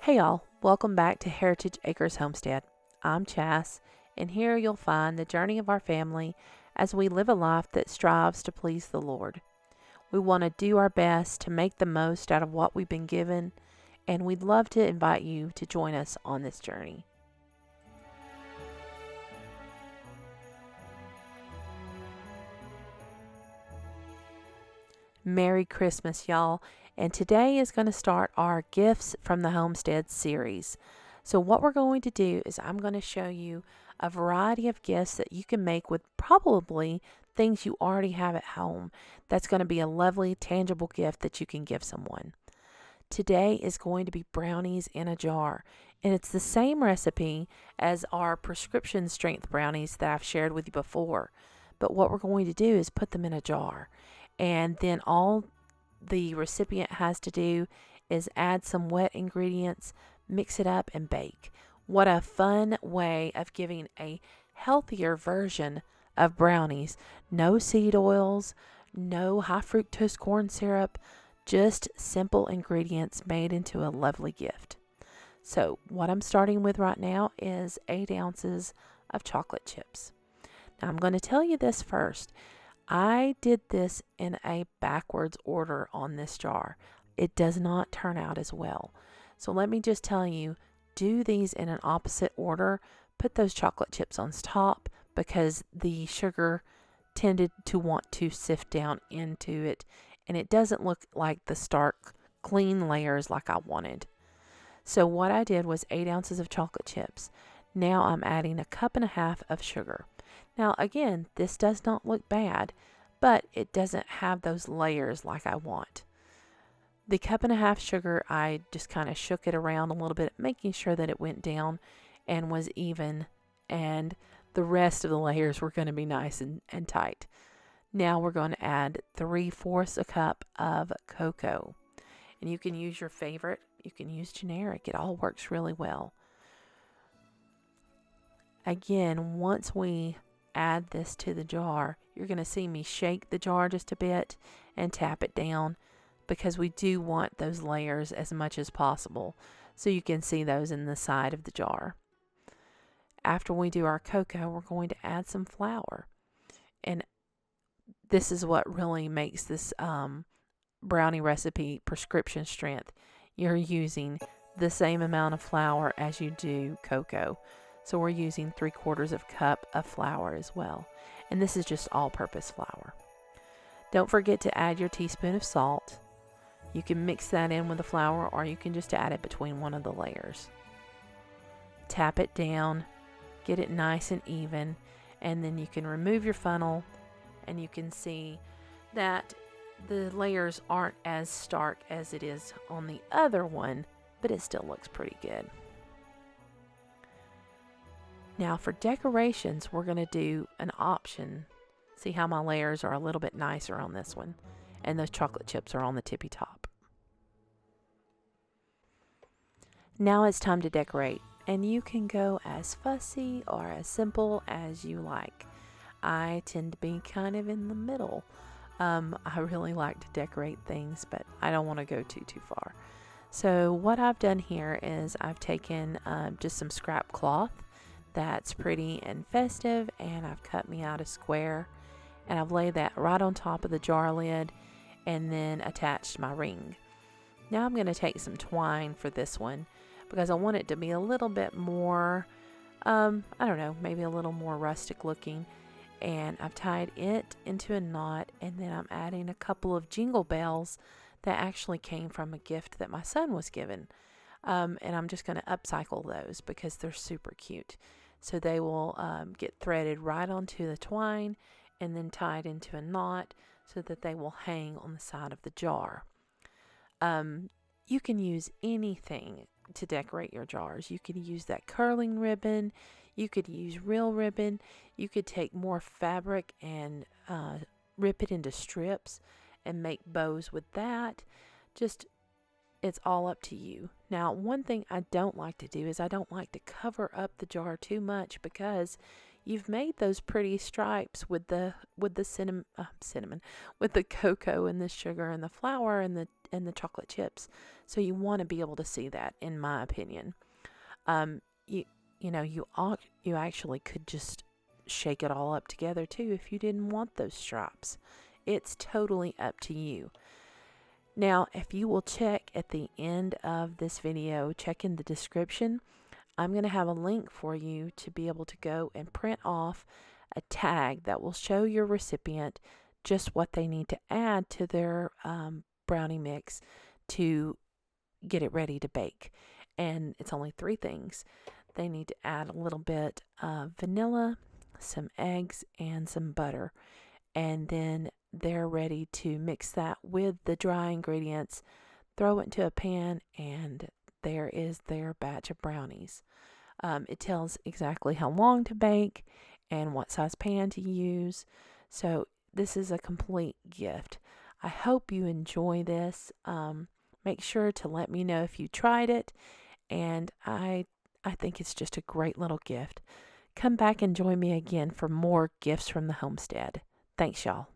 Hey y'all, welcome back to Heritage Acres Homestead. I'm Chas, and here you'll find the journey of our family as we live a life that strives to please the Lord. We want to do our best to make the most out of what we've been given, and we'd love to invite you to join us on this journey. Merry Christmas, y'all. And today is going to start our Gifts from the Homestead series. So what we're going to do is I'm going to show you a variety of gifts that you can make with probably things you already have at home. That's going to be a lovely, tangible gift that you can give someone. Today is going to be brownies in a jar. And it's the same recipe as our prescription strength brownies that I've shared with you before. But what we're going to do is put them in a jar. And then all the recipient has to do is add some wet ingredients, mix it up, and bake. What a fun way of giving a healthier version of brownies. No seed oils, no high fructose corn syrup, just simple ingredients made into a lovely gift. So what I'm starting with right now is 8 ounces of chocolate chips. Now I'm going to tell you this first. I did this in a backwards order on this jar. It does not turn out as well. So let me just tell you, do these in an opposite order. Put those chocolate chips on top because the sugar tended to want to sift down into it, and it doesn't look like the stark, clean layers like I wanted. So what I did was 8 ounces of chocolate chips. Now I'm adding a cup and a half of sugar. Now again, this does not look bad, but it doesn't have those layers like I want. The cup and a half sugar, I just kind of shook it around a little bit, making sure that it went down and was even, and the rest of the layers were going to be nice and tight. Now we're going to add 3/4 a cup of cocoa. And you can use your favorite, you can use generic, it all works really well. Again, once we add this to the jar, you're going to see me shake the jar just a bit and tap it down because we do want those layers as much as possible, so you can see those in the side of the jar. After we do our cocoa, we're going to add some flour, and this is what really makes this brownie recipe prescription strength. You're using the same amount of flour as you do cocoa. So we're using 3/4 cup of flour as well. And this is just all-purpose flour. Don't forget to add your teaspoon of salt. You can mix that in with the flour, or you can just add it between one of the layers. Tap it down, get it nice and even, and then you can remove your funnel, and you can see that the layers aren't as stark as it is on the other one, but it still looks pretty good. Now for decorations, we're going to do an option. See how my layers are a little bit nicer on this one, and those chocolate chips are on the tippy top. Now it's time to decorate, and you can go as fussy or as simple as you like. I tend to be kind of in the middle. I really like to decorate things, but I don't want to go too far. So what I've done here is I've taken just some scrap cloth that's pretty and festive, and I've cut me out a square, and I've laid that right on top of the jar lid and then attached my ring. Now I'm going to take some twine for this one because I want it to be a little bit more, I don't know, maybe a little more rustic looking, and I've tied it into a knot, and then I'm adding a couple of jingle bells that actually came from a gift that my son was given, and I'm just going to upcycle those because they're super cute. So they will get threaded right onto the twine and then tied into a knot so that they will hang on the side of the jar. You can use anything to decorate your jars. You could use that curling ribbon. You could use real ribbon. You could take more fabric and rip it into strips and make bows with that. Just it's all up to you. Now, one thing I don't like to do is I don't like to cover up the jar too much because you've made those pretty stripes with the cinnamon, with the cocoa and the sugar and the flour and and the chocolate chips. So you want to be able to see that, in my opinion. You you actually could just shake it all up together too if you didn't want those stripes. It's totally up to you. Now, if you will check at the end of this video, check in the description, I'm going to have a link for you to be able to go and print off a tag that will show your recipient just what they need to add to their brownie mix to get it ready to bake. And it's only 3 things. They need to add a little bit of vanilla, some eggs, and some butter. And then they're ready to mix that with the dry ingredients, throw it into a pan, and there is their batch of brownies. It tells exactly how long to bake and what size pan to use. So this is a complete gift. I hope you enjoy this. Make sure to let me know if you tried it, and I think it's just a great little gift. Come back and join me again for more gifts from the homestead. Thanks, y'all.